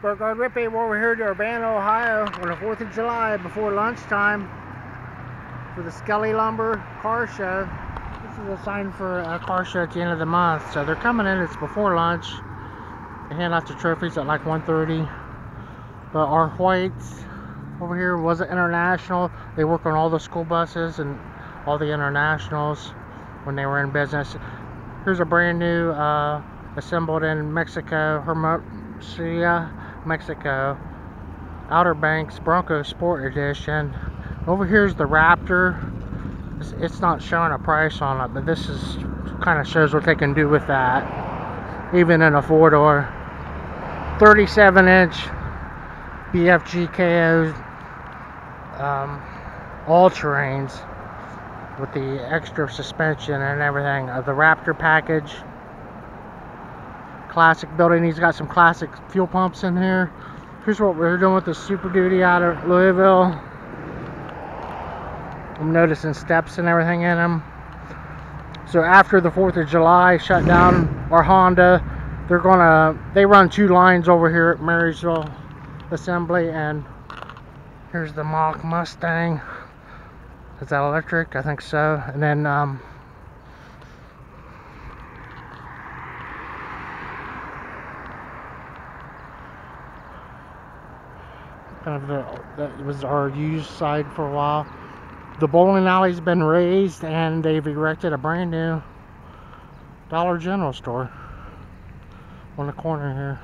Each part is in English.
Burgard Rippey, we're over here to Urbana, Ohio on the 4th of July before lunchtime for the Skelley Lumber Car Show. This is a sign for a car show at the end of the month. So they're coming in, it's before lunch. They hand out the trophies at like 1:30. But our whites over here wasn't international. They work on all the school buses and all the internationals when they were in business. Here's a brand new assembled in Mexico, Hermosillo, Mexico, Outer Banks Bronco Sport Edition. Over here's the Raptor. It's not showing a price on it, but this is kind of shows what they can do with that, even in a four-door. 37-inch BFG KO all-terrains with the extra suspension and everything of the Raptor package. Classic building. He's got some classic fuel pumps in here. Here's what we're doing with the Super Duty out of Louisville. I'm noticing steps and everything in them. So after the 4th of July shut down our Honda, they run two lines over here at Marysville Assembly, and here's the Mach Mustang. Is that electric? I think so. And then that was our used side for a while. The bowling alley's been raised, and they've erected a brand new Dollar General store on the corner here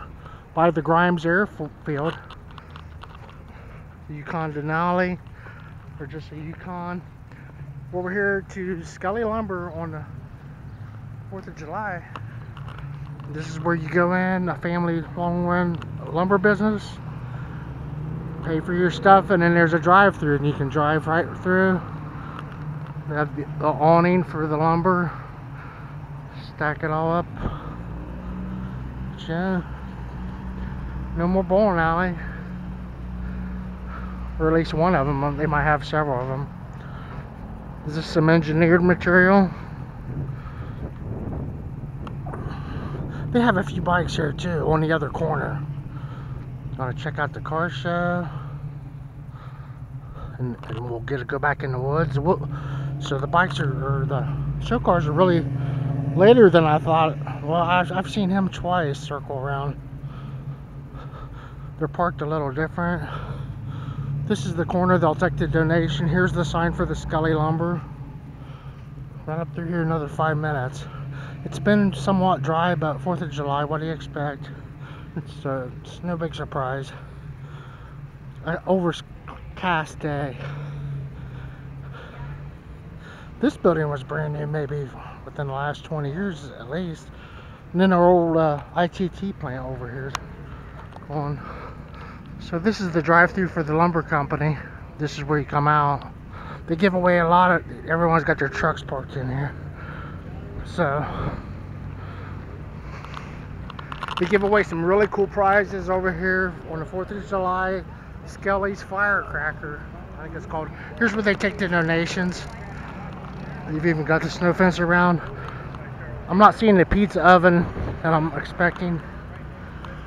by the Grimes Airfield. The Yukon Denali, or just a Yukon. Over here to Skelley Lumber on the 4th of July. This is where you go in, a family long-run lumber business. Pay for your stuff, and then there's a drive-through, and you can drive right through. They have the awning for the lumber. Stack it all up. Yeah. No more bowling alley, or at least one of them. They might have several of them. Is this some engineered material? They have a few bikes here too on the other corner. Want to check out the car show, and we'll go back in the woods. So the bikes or the show cars are really later than I thought. Well, I've seen him twice circle around. They're parked a little different. This is the corner they'll take the donation. Here's the sign for the Skelley Lumber. Right up through here another 5 minutes. It's been somewhat dry, but 4th of July, what do you expect? It's no big surprise. An overcast day. This building was brand new maybe within the last 20 years at least. And then our old ITT plant over here is on. So this is the drive-through for the lumber company. This is where you come out. They give away a lot of, everyone's got their trucks parked in here. So they give away some really cool prizes over here on the 4th of July. Skelley's Firecracker, I think it's called. Here's where they take the donations. You've even got the snow fence around. I'm not seeing the pizza oven that I'm expecting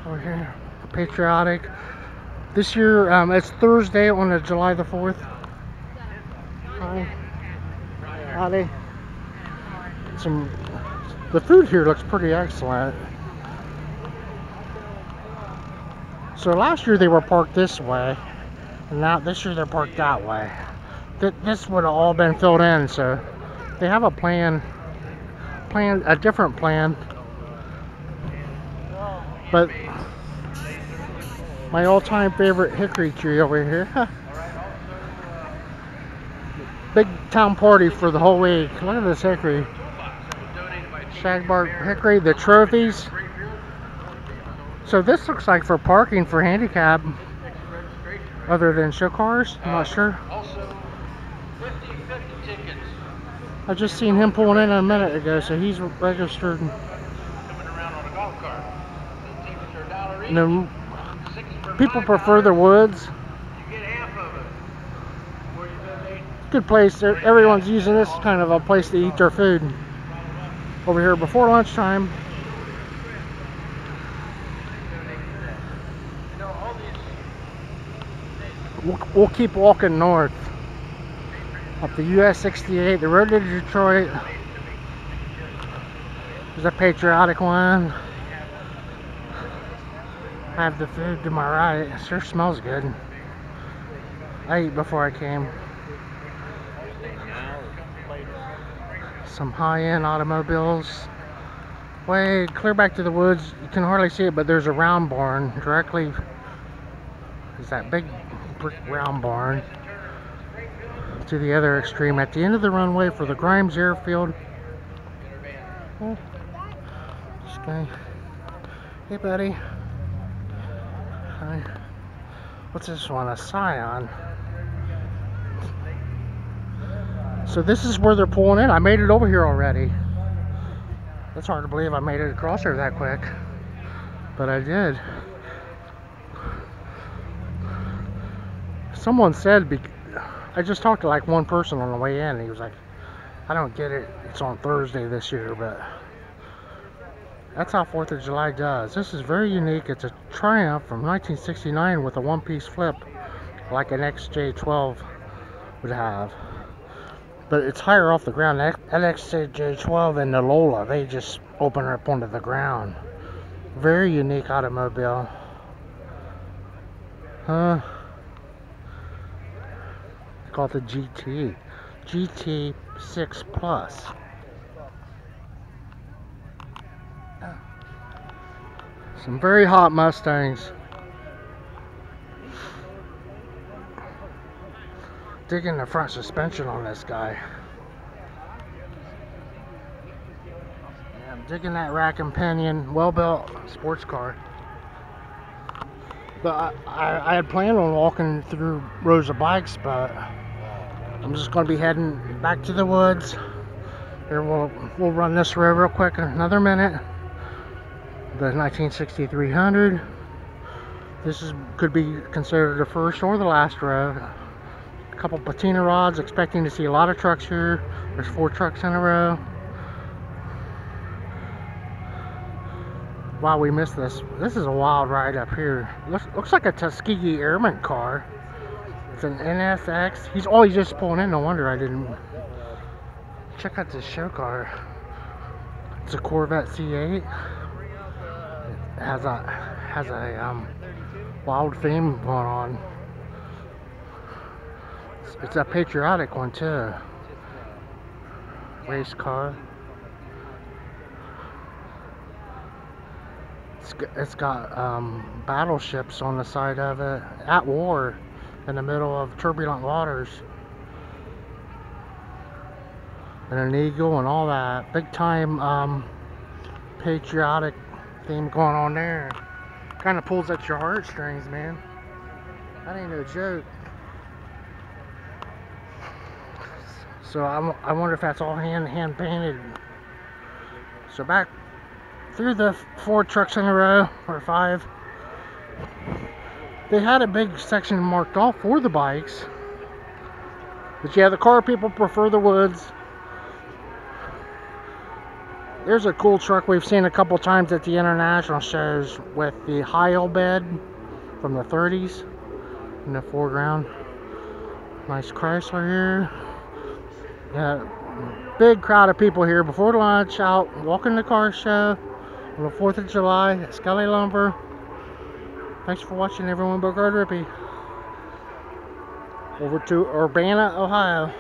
over here. Patriotic. This year, it's Thursday on the July the 4th. Hi. Howdy. The food here looks pretty excellent. So last year they were parked this way, and now this year they're parked that way. This would have all been filled in, so they have a a different plan. But my all-time favorite hickory tree over here. Big town party for the whole week. Look at this hickory. Shagbark hickory, the trophies. So this looks like for parking for handicap, other than show cars. I'm not sure. I just seen him pulling in a minute ago, so he's registered. No, people prefer the woods. Good place. Everyone's using this kind of a place to eat their food over here before lunchtime. we'll keep walking north up the US 68, the road to Detroit. There's a patriotic one. I have the food to my right. It sure smells good. I ate before I came. Some high-end automobiles. Way clear back to the woods. You can hardly see it, but there's a round barn directly. There's that big brick round barn to the other extreme at the end of the runway for the Grimes Airfield. Oh, this guy. Hey, buddy. Hi. What's this one? A Scion. So this is where they're pulling in. I made it over here already. It's hard to believe I made it across here that quick, but I did. Someone said, I just talked to like one person on the way in, and he was like, I don't get it, it's on Thursday this year, but that's how 4th of July does. This is very unique. It's a Triumph from 1969 with a one-piece flip, like an XJ12 would have. But it's higher off the ground. That XJ12 and the Lola, they just open up onto the ground. Very unique automobile. Called the GT. GT6 Plus. Some very hot Mustangs. Digging the front suspension on this guy. Yeah, I'm digging that rack and pinion, well-built sports car. But I had planned on walking through rows of bikes, but I'm just going to be heading back to the woods. Here we'll run this road real quick in another minute. The 196300. This could be considered the first or the last row. Couple patina rods, expecting to see a lot of trucks here. There's 4 trucks in a row. Wow, we missed this. This is a wild ride up here. Looks like a Tuskegee Airman car. It's an NSX. He's just pulling in. No wonder I didn't check out this show car. It's a Corvette C8. It has a wild theme going on. It's a patriotic one too. Race car. It's got battleships on the side of it, at war in the middle of turbulent waters. And an eagle and all that. Big time patriotic theme going on there. Kind of pulls at your heartstrings, man. That ain't no joke. So I wonder if that's all hand painted. So back through the 4 trucks in a row, or 5. They had a big section marked off for the bikes. But yeah, the car people prefer the woods. There's a cool truck we've seen a couple times at the international shows with the Heil bed from the 30s in the foreground. Nice Chrysler here. Yeah, big crowd of people here before lunch, out walking the car show on the 4th of July at Skelley Lumber. Thanks for watching, everyone. Bogart Rippy. Over to Urbana, Ohio.